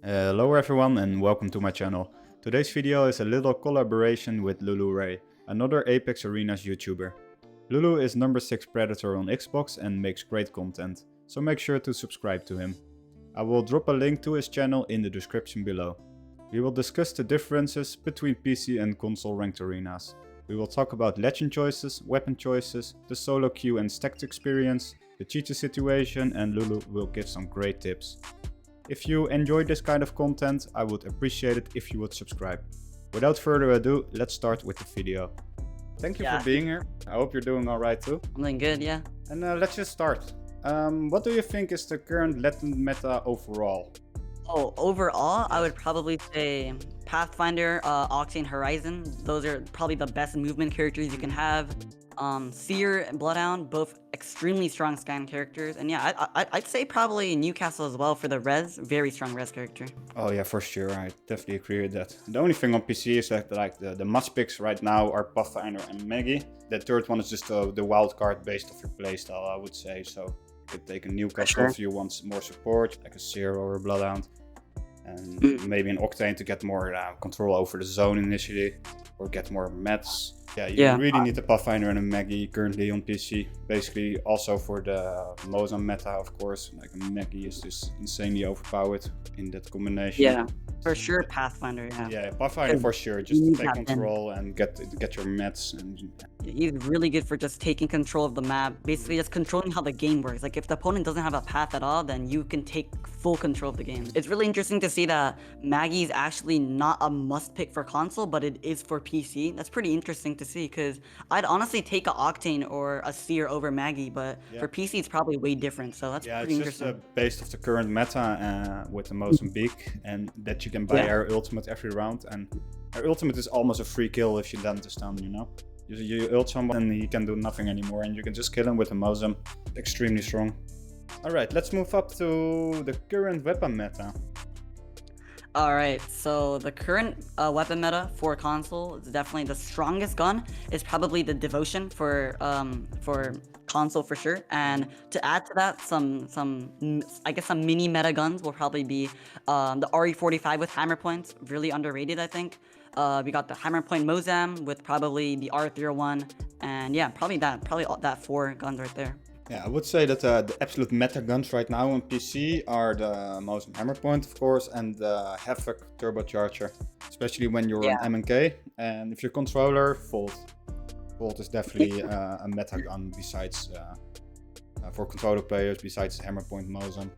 Hello everyone and welcome to my channel. Today's video is a little collaboration with Lulu Ray, another Apex Arenas YouTuber. Lulu is number 6 Predator on Xbox and makes great content, so make sure to subscribe to him. I will drop a link to his channel in the description below. We will discuss the differences between PC and console ranked arenas. We will talk about legend choices, weapon choices, the solo queue and stacked experience, the cheater situation, and Lulu will give some great tips. If you enjoy this kind of content, I would appreciate it if you would subscribe. Without further ado, let's start with the video. Thank you for being here. I hope you're doing alright too. I'm doing good, yeah. And let's just start. What do you think is the current legend meta overall? Oh, overall, I would probably say Pathfinder, Octane, Horizon. Those are probably the best movement characters you can have. Seer and Bloodhound, both extremely strong scan characters. And yeah, I'd say probably Newcastle as well for the res. Very strong res character. Oh yeah, for sure. I definitely agree with that. The only thing on PC is that like the must picks right now are Pathfinder and Maggie. The third one is just the wild card based off your playstyle, I would say. So you could take a Newcastle if you want more support, like a Seer or a Bloodhound. And maybe an Octane to get more control over the zone initially, or get more mats. Yeah, you really need a Pathfinder and a Maggie currently on PC. Basically, also for the Mozam meta, of course. Like a Maggie is just insanely overpowered in that combination. Yeah, for sure Pathfinder, yeah. Yeah, Pathfinder for sure. Just to take control and get your mats. And he's really good for just taking control of the map. Basically, just controlling how the game works. Like if the opponent doesn't have a path at all, then you can take full control of the game. It's really interesting to see that Maggie is actually not a must pick for console, but it is for PC. That's pretty interesting to see, because I'd honestly take a Octane or a Seer over Maggie, but for PC it's probably way different. So that's pretty interesting. It's just based off the current meta with the Mozambique, and that you can buy her ultimate every round, and her ultimate is almost a free kill if you dentist down, you know? You ult someone and he can do nothing anymore, and you can just kill him with a Mozam. Extremely strong. Alright, let's move up to the current weapon meta. Alright, so the current weapon meta for console is definitely the strongest gun is probably the Devotion for console for sure. And to add to that, some I guess some mini meta guns will probably be the RE45 with hammer points, really underrated I think. We got the hammer point Mozam with probably the R301, and yeah, probably that 4 guns right there. Yeah, I would say that the absolute meta guns right now on PC are the Mozam Hammer Point, of course, and the Havoc Turbocharger, especially when you're on MK. And if you're controller, Volt. Volt is definitely a meta gun besides for controller players, besides Hammer Point Mozam.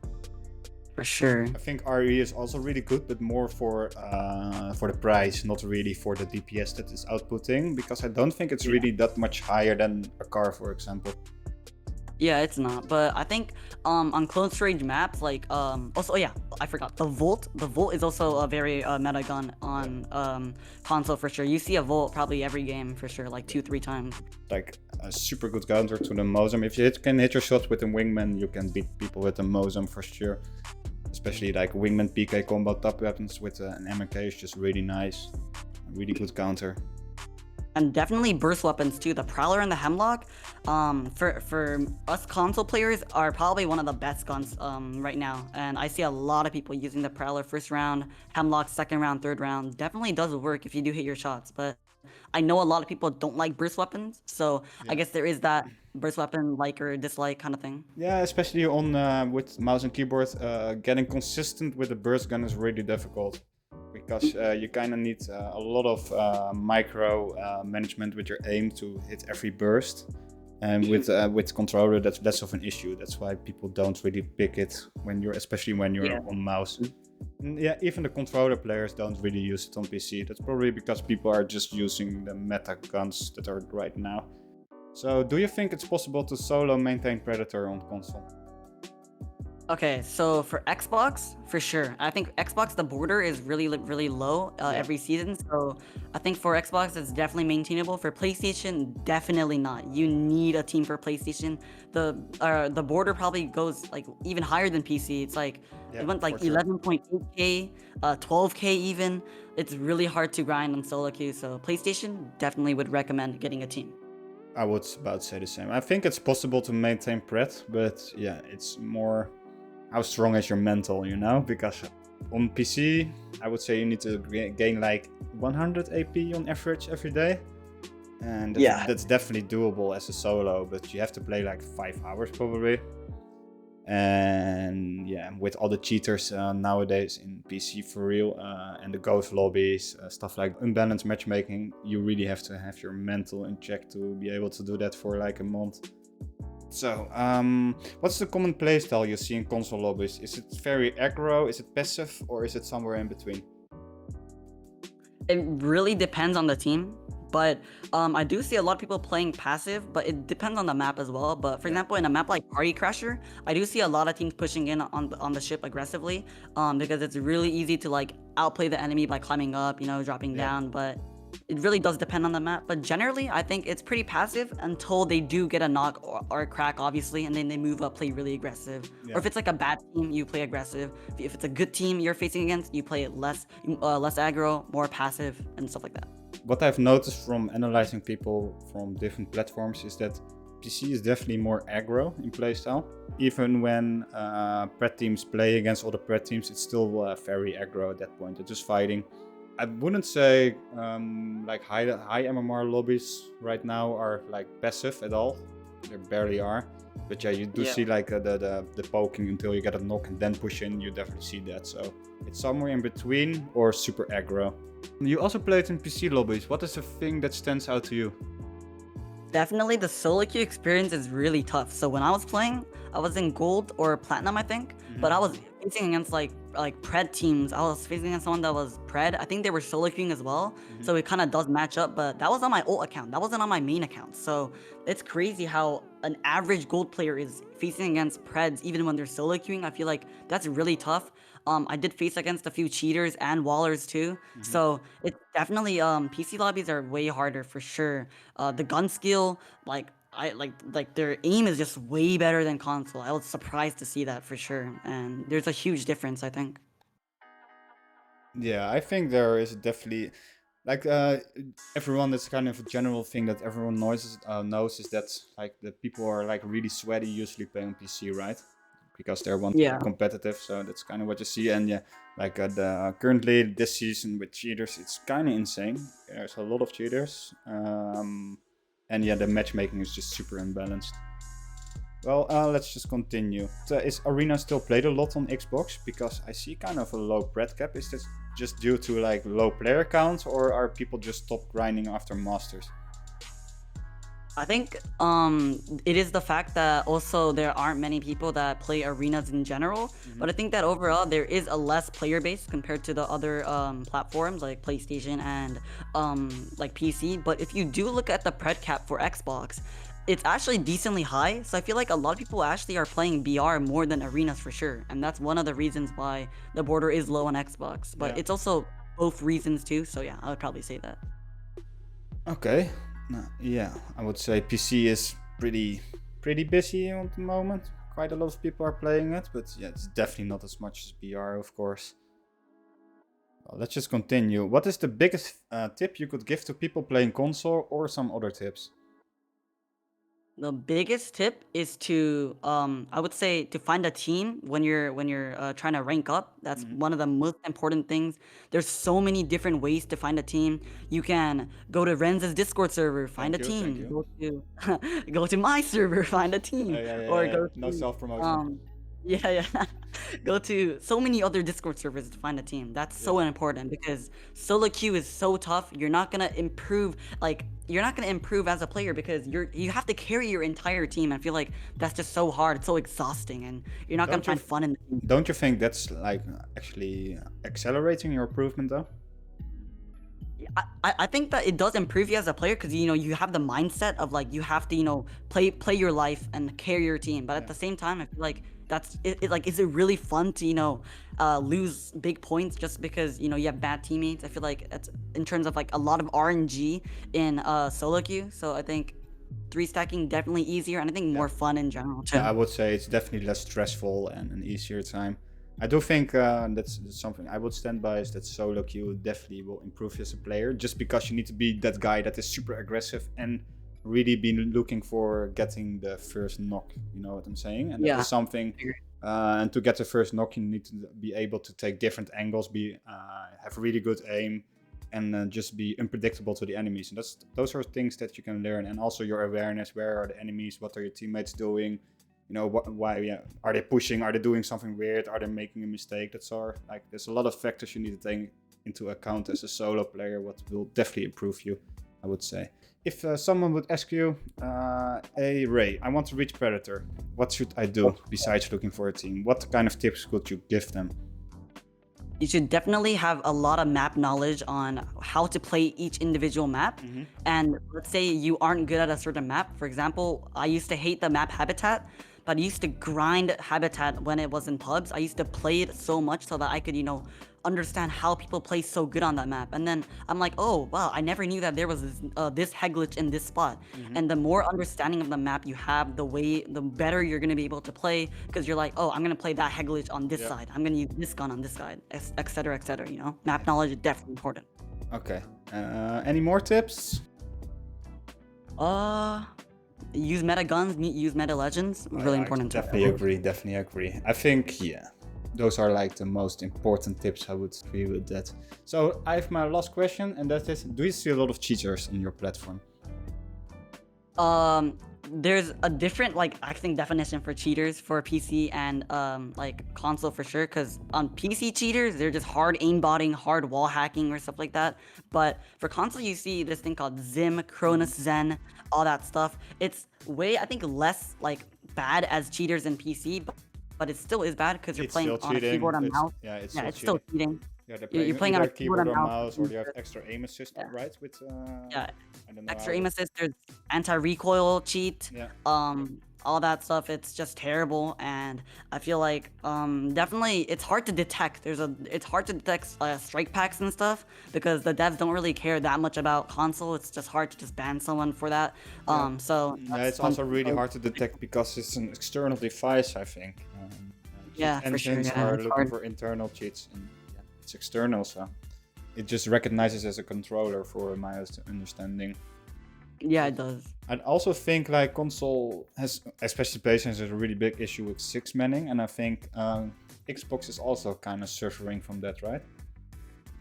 For sure. I think RE is also really good, but more for the price, not really for the DPS that is outputting, because I don't think it's really that much higher than a car, for example. Yeah, it's not, but I think on close range maps, like also yeah, I forgot the Volt. The Volt is also a very meta gun on console for sure. You see a Volt probably every game for sure, like 2-3 times. Like a super good counter to the Mozam. If you can hit your shots with a Wingman, you can beat people with a Mozam for sure. Especially like Wingman PK combo top weapons with an MK is just really nice. A really good counter. And definitely burst weapons too. The Prowler and the Hemlock, for us console players, are probably one of the best guns right now. And I see a lot of people using the Prowler first round, Hemlock second round, third round. Definitely does work if you do hit your shots. But I know a lot of people don't like burst weapons, so I guess there is that burst weapon like or dislike kind of thing. Yeah, especially on with mouse and keyboard, getting consistent with the burst gun is really difficult. Because you kind of need a lot of micro management with your aim to hit every burst, and with controller that's less of an issue. That's why people don't really pick it especially when you're on mouse. And yeah, even the controller players don't really use it on PC. That's probably because people are just using the meta guns that are right now. So, do you think it's possible to solo maintain Predator on console? Okay, so for Xbox, for sure. I think Xbox, the border is really low every season. So I think for Xbox, it's definitely maintainable. For PlayStation, definitely not. You need a team for PlayStation. The border probably goes like even higher than PC. It's like it went like 11.8K, 12K even. It's really hard to grind on solo queue. So PlayStation definitely would recommend getting a team. I would about say the same. I think it's possible to maintain Pret, but yeah, it's more how strong is your mental, you know? Because On PC, I would say you need to gain like 100 AP on average every day. And that's definitely doable as a solo, but you have to play like 5 hours probably. And yeah, with all the cheaters nowadays in PC for real, and the ghost lobbies, stuff like unbalanced matchmaking, you really have to have your mental in check to be able to do that for like a month. So, what's the common playstyle you see in console lobbies? Is it very aggro, is it passive, or is it somewhere in between? It really depends on the team, but I do see a lot of people playing passive, but it depends on the map as well. But for example, in a map like Party Crasher, I do see a lot of teams pushing in on the ship aggressively, because it's really easy to like outplay the enemy by climbing up, dropping down. But it really does depend on the map. But generally, I think it's pretty passive until they do get a knock or a crack, obviously, and then they move up, play really aggressive. Or if it's like a bad team, you play aggressive. If it's a good team you're facing against, you play it less aggro, more passive, and stuff like that. What I've noticed from analyzing people from different platforms is that PC is definitely more aggro in playstyle. Even when pred teams play against other pred teams, it's still very aggro at that point. They're just fighting. I wouldn't say like high MMR lobbies right now are like passive at all. There barely are. But yeah, you do see like the poking until you get a knock and then push in. You definitely see that. So it's somewhere in between or super aggro. You also played in PC lobbies. What is the thing that stands out to you? Definitely the solo queue experience is really tough. So when I was playing, I was in gold or platinum, I think, but I was facing against like pred teams. I was facing against someone that was pred. I think they were solo queuing as well, so it kind of does match up. But that was on my ult account. That wasn't on my main account. So it's crazy how an average gold player is facing against preds even when they're solo queuing. I feel like that's really tough. I did face against a few cheaters and wallers too, so it's definitely PC lobbies are way harder for sure. The gun skill, like their aim is just way better than console. I was surprised to see that for sure, and there's a huge difference, I think. Yeah, I think there is definitely like everyone. That's kind of a general thing that everyone knows is that like the people are like really sweaty usually playing on PC, right? Because they're want to be competitive, so that's kind of what you see. And yeah, like currently this season with cheaters, it's kind of insane. There's a lot of cheaters, and yeah, the matchmaking is just super imbalanced. Well, let's just continue. Is Arena still played a lot on Xbox? Because I see kind of a low pred cap. Is this just due to like low player count, or are people just stop grinding after Masters? I think it is the fact that also there aren't many people that play arenas in general, but I think that overall there is a less player base compared to the other platforms like PlayStation and like PC. But if you do look at the pred cap for Xbox, it's actually decently high. So I feel like a lot of people actually are playing BR more than arenas for sure, and that's one of the reasons why the border is low on Xbox. But it's also both reasons too. So yeah, I would probably say that. Okay. Yeah, I would say PC is pretty busy at the moment. Quite a lot of people are playing it, but yeah, it's definitely not as much as BR, of course. Well, let's just continue. What is the biggest tip you could give to people playing console, or some other tips? The biggest tip is to I would say to find a team when you're trying to rank up. That's one of the most important things. There's so many different ways to find a team. You can go to Rens' Discord server, find a Thank team. you. Go to go to my server, find a team, or go No to self-promotion. yeah. Go to so many other Discord servers to find a team. That's so important because solo queue is so tough. You're not gonna improve as a player because you have to carry your entire team. I feel like that's just so hard. It's so exhausting, and you're not gonna Don't you find fun in the game. Don't you think that's like actually accelerating your improvement though? I think that it does improve you as a player because you have the mindset of like you have to play your life and carry your team. But at the same time, I feel like that's it. Like, is it really fun to lose big points just because you have bad teammates? I feel like it's in terms of like a lot of RNG in solo queue. So I think three stacking definitely easier, and I think more fun in general too. Yeah, I would say it's definitely less stressful and an easier time. I do think that's something I would stand by, is that solo queue definitely will improve you as a player, just because you need to be that guy that is super aggressive and really be looking for getting the first knock. You know what I'm saying? And that is something And to get the first knock, you need to be able to take different angles, have really good aim, and just be unpredictable to the enemies. And those are things that you can learn. And also your awareness: where are the enemies? What are your teammates doing? You know, why? Yeah, are they pushing? Are they doing something weird? Are they making a mistake? There's a lot of factors you need to take into account as a solo player. What will definitely improve you, I would say. If someone would ask you, hey Ray, I want to reach Predator, what should I do besides looking for a team? What kind of tips could you give them? You should definitely have a lot of map knowledge on how to play each individual map. And let's say you aren't good at a certain map. For example, I used to hate the map Habitat, but I used to grind Habitat when it was in pubs. I used to play it so much so that I could, understand how people play so good on that map. And then I'm like, oh wow, I never knew that there was this head glitch in this spot. And the more understanding of the map you have, the better you're gonna be able to play, because you're like, oh, I'm gonna play that head glitch on this side. I'm gonna use this gun on this side, etc., etc. Map knowledge is definitely important. Okay. Any more tips? Use meta guns, use meta legends. Really important. Definitely agree. I think, yeah, those are like the most important tips. I would agree with that. So I have my last question, and that is, do you see a lot of cheaters on your platform? There's a different, I think, definition for cheaters for PC and console for sure. Because on PC cheaters, they're just hard aimbotting, hard wall hacking or stuff like that. But for console, you see this thing called Zim, Cronus Zen, all that stuff. It's way, I think, less bad as cheaters in PC, but it still is bad because you're playing on a keyboard and mouse. Yeah, it's still cheating. Yeah, You're playing on a keyboard and mouse, or you have extra aim assist, right? With Yeah, I don't know extra aim assist. There's anti-recoil cheat. Yeah. All that stuff. It's just terrible, and I feel like definitely it's hard to detect. It's hard to detect strike packs and stuff because the devs don't really care that much about console. It's just hard to just ban someone for that. So yeah, it's also really hard to detect because it's an external device, I think. Yeah, for sure. Engines are looking for internal cheats, and it's external, so it just recognizes as a controller, for my understanding. Yeah, it does. I also think console has, especially PlayStation, has a really big issue with six manning, and I think Xbox is also kind of suffering from that, right?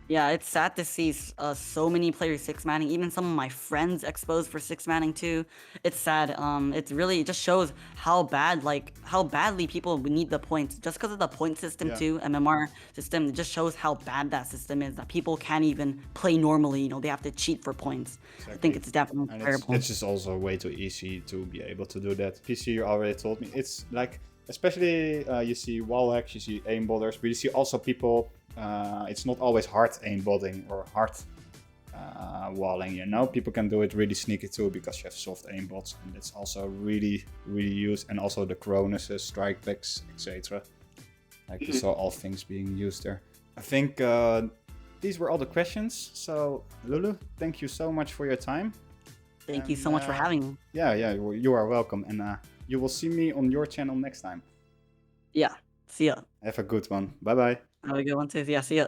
Yeah, it's sad to see so many players six manning. Even some of my friends exposed for six manning too. It's sad. It just shows how badly people need the points. Just because of the point system too, MMR system. It just shows how bad that system is. That people can't even play normally. They have to cheat for points. Exactly. I think it's definitely terrible. It's just also way too easy to be able to do that. PC, you already told me. It's especially you see wall hacks, you see aimbotters, but you see also people. It's not always hard aimbotting or hard walling, People can do it really sneaky too because you have soft aimbots, and it's also really, really used. And also the Cronuses, strike packs, etc. You saw all things being used there. I think these were all the questions. So Lulu, thank you so much for your time. Thank you so much for having me. Yeah, you are welcome, and you will see me on your channel next time. Yeah, see ya. Have a good one. Bye bye. Have a good one too. Yeah, see ya.